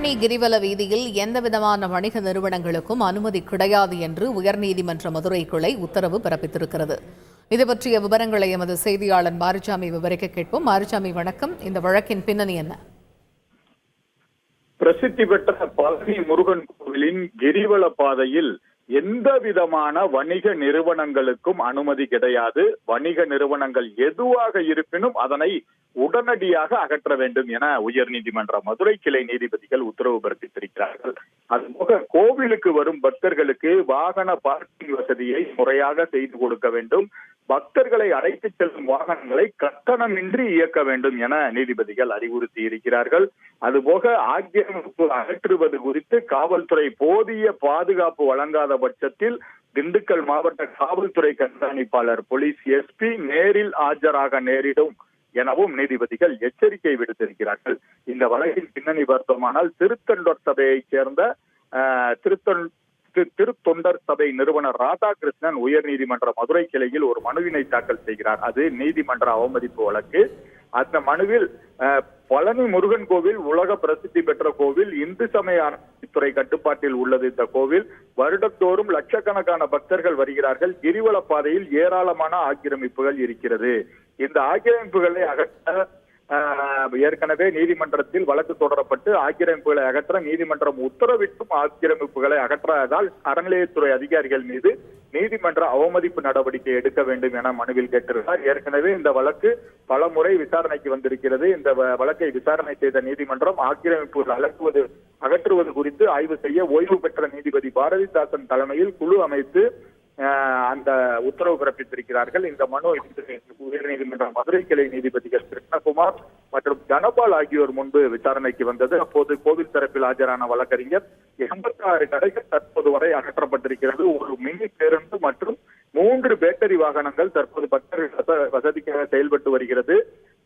பழனி கிரிவல வீதியில் எந்தவிதமான வணிக நிறுவனங்களுக்கும் அனுமதி கிடையாது என்று உயர்நீதிமன்ற மதுரை கிளை உத்தரவு பிறப்பித்திருக்கிறது. இது பற்றிய விவரங்களை எமது செய்தியாளர் மாரிசாமி விவரிக்க கேட்போம். மாரிசாமி, வணக்கம். இந்த வழக்கின் பின்னணி என்ன? பிரசித்தி பெற்ற பழனி முருகன் கோவிலின் கிரிவல பாதையில் எந்த விதமான வணிக நிறுவனங்களுக்கும் அனுமதி கிடையாது. வணிக நிறுவனங்கள் எதுவாக இருப்பினும் அதனை உடனடியாக அகற்ற வேண்டும் என உயர்நீதிமன்ற மதுரை கிளை நீதிபதிகள் உத்தரவு பிறப்பித்திருக்கிறார்கள். அதுபோக கோவிலுக்கு வரும் பக்தர்களுக்கு வாகன பார்க்கிங் வசதியை முறையாக செய்து கொடுக்க வேண்டும். பக்தர்களை அழைத்துச் செல்லும் வாகனங்களை கட்டணமின்றி இயக்க வேண்டும் என நீதிபதிகள் அறிவுறுத்தி இருக்கிறார்கள். அதுபோக ஆக்கிரமிப்பு அகற்றுவது குறித்து காவல்துறை போதிய பாதுகாப்பு வழங்காத பட்சத்தில் திண்டுக்கல் மாவட்ட காவல்துறை கண்காணிப்பாளர் போலீஸ் எஸ்பி நேரில் ஆஜராக நேரிடும் எனவும் நீதிபதிகள் எச்சரிக்கை விடுத்திருக்கிறார்கள். இந்த வழக்கின் பின்னணி பார்த்தோமானால் திருத்தொண்டர் சபையைச் சேர்ந்த திருத்தொண்டர் சபை நிறுவனர் ராதாகிருஷ்ணன் உயர்நீதிமன்ற மதுரை கிளையில் ஒரு மனுவினை தாக்கல் செய்கிறார். அது நீதிமன்ற அவமதிப்பு வழக்கு. அந்த மனுவில் பழனி முருகன் கோவில் உலக பிரசித்தி பெற்ற கோவில், இந்து சமய அறநிலையத்துறை கட்டுப்பாட்டில் உள்ளது. இந்த கோவில் வருடத்தோறும் லட்சக்கணக்கான பக்தர்கள் வருகிறார்கள். கிரிவல பாதையில் ஏராளமான ஆக்கிரமிப்புகள் இருக்கிறது. இந்த ஆக்கிரமிப்புகளை அகற்ற ஏற்கனவே நீதிமன்றத்தில் வழக்கு தொடரப்பட்டு ஆக்கிரமிப்புகளை அகற்ற நீதிமன்றம் உத்தரவிட்டும் ஆக்கிரமிப்புகளை அகற்றாததால் அறநிலையத்துறை அதிகாரிகள் மீது நீதிமன்ற அவமதிப்பு நடவடிக்கை எடுக்க வேண்டும் என மனுவில் கேட்டிருந்தார். ஏற்கனவே இந்த வழக்கு பல முறை விசாரணைக்கு வந்திருக்கிறது. இந்த வழக்கை விசாரணை செய்த நீதிமன்றம் ஆக்கிரமிப்புகள் அகற்றுவது குறித்து ஆய்வு செய்ய ஓய்வு பெற்ற நீதிபதி பாரதிதாசன் தலைமையில் குழு அமைத்து அந்த உத்தரவு பிறப்பித்திருக்கிறார்கள். இந்த மனு உயர்நீதிமன்ற மதுரை கிளை நீதிபதிகள் கிருஷ்ணகுமார் மற்றும் தனபால் ஆகியோர் முன்பு விசாரணைக்கு வந்தது. அப்போது கோவில் தரப்பில் ஆஜரான வழக்கறிஞர் 86 கடைகள் தற்போது வரை அகற்றப்பட்டிருக்கிறது. ஒரு மினி பேருந்து மற்றும் 3 பேட்டரி வாகனங்கள் தற்போது பக்தர்கள் வசதிக்காக செயல்பட்டு வருகிறது.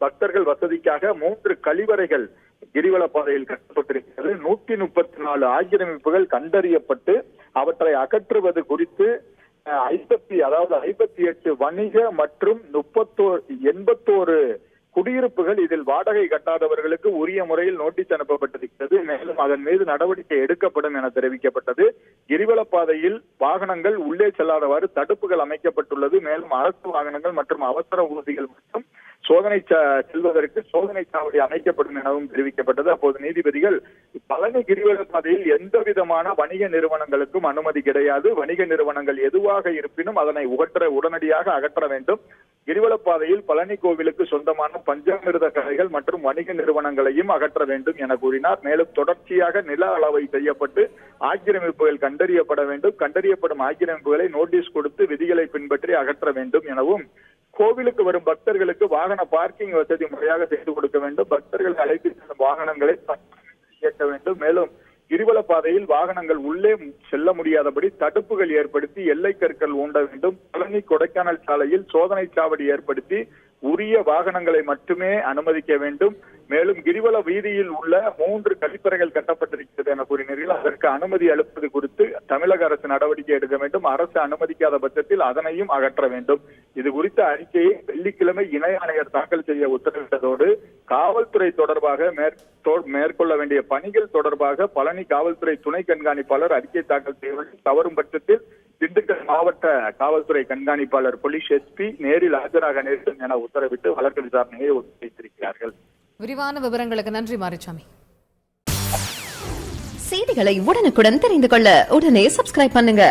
பக்தர்கள் வசதிக்காக 3 கழிவறைகள் கிரிவல பாதையில் கட்டப்பட்டிருக்கிறது. 134 ஆக்கிரமிப்புகள் கண்டறியப்பட்டு அவற்றை அகற்றுவது குறித்து 58 வணிக மற்றும் 81 குடியிருப்புகள், இதில் வாடகை கட்டாதவர்களுக்கு உரிய முறையில் நோட்டீஸ் அனுப்பப்பட்டிருக்கிறது. மேலும் அதன் மீது நடவடிக்கை எடுக்கப்படும் என தெரிவிக்கப்பட்டது. கிரிவல பாதையில் வாகனங்கள் உள்ளே செல்லாதவாறு தடுப்புகள் அமைக்கப்பட்டுள்ளது. மேலும் அரசு வாகனங்கள் மற்றும் அவசர ஊர்திகள் மற்றும் செல்வதற்கு சோதனை சாவடி அமைக்கப்படும் எனவும் தெரிவிக்கப்பட்டது. அப்போது நீதிபதிகள் பழனி கிரிவல பாதையில் எந்த விதமான வணிக நிறுவனங்களுக்கும் அனுமதி கிடையாது. வணிக நிறுவனங்கள் எதுவாக இருப்பினும் அதனை உடனடியாக அகற்ற வேண்டும். கிரிவல பாதையில் பழனி கோவிலுக்கு சொந்தமான பஞ்சாமிர்த கடைகள் மற்றும் வணிக நிறுவனங்களையும் அகற்ற வேண்டும் என கூறினார். மேலும் தொடர்ச்சியாக நில அளவை செய்யப்பட்டு ஆக்கிரமிப்புகள் கண்டறியப்பட வேண்டும். கண்டறியப்படும் ஆக்கிரமிப்புகளை நோட்டீஸ் கொடுத்து விதிகளை பின்பற்றி அகற்ற வேண்டும் எனவும், கோவிலுக்கு வரும் பக்தர்களுக்கு வாகன பார்க்கிங் வசதி முறையாக செய்து கொடுக்க வேண்டும். பக்தர்களை அழைத்து செல்லும் வாகனங்களை இயக்க வேண்டும். மேலும் கிரிவல பாதையில் வாகனங்கள் உள்ளே செல்ல முடியாதபடி தடுப்புகள் ஏற்படுத்தி எல்லை கற்கள் ஊண்ட வேண்டும். பழனி கொடைக்கானல் சாலையில் சோதனை சாவடி ஏற்படுத்தி உரிய வாகனங்களை மட்டுமே அனுமதிக்க வேண்டும். மேலும் கிரிவல வீதியில் உள்ள 3 கழிப்பறைகள் கட்டப்பட்டிருக்கிறது என கூறினீர்கள். அதற்கு அனுமதி அளிப்பது குறித்து தமிழக அரசு நடவடிக்கை எடுக்க வேண்டும். அரசு அனுமதிக்காத பட்சத்தில் அதனையும் அகற்ற வேண்டும். இது குறித்த அறிக்கையை வெள்ளிக்கிழமை இணை ஆணையர் தாக்கல் செய்ய உத்தரவிட்டதோடு காவல்துறை தொடர்பாக மேற்கொள்ள வேண்டிய பணிகள் தொடர்பாக பழனி காவல்துறை துணை கண்காணிப்பாளர் அறிக்கை தாக்கல் செய்ய வேண்டும். தவறும் பட்சத்தில் திண்டுக்கல் மாவட்ட காவல்துறை கண்காணிப்பாளர் போலீஸ் எஸ்பி நேரில் ஆஜராக நேரிடும் என உத்தரவிட்டு வழக்கு விசாரணையை ஒத்திவைத்திருக்கிறார்கள். விரிவான விவரங்களுக்கு நன்றி மாரிசாமி. செய்திகளை உடனுக்குடன் தெரிந்து கொள்ள உடனே சப்ஸ்கிரைப் பண்ணுங்க.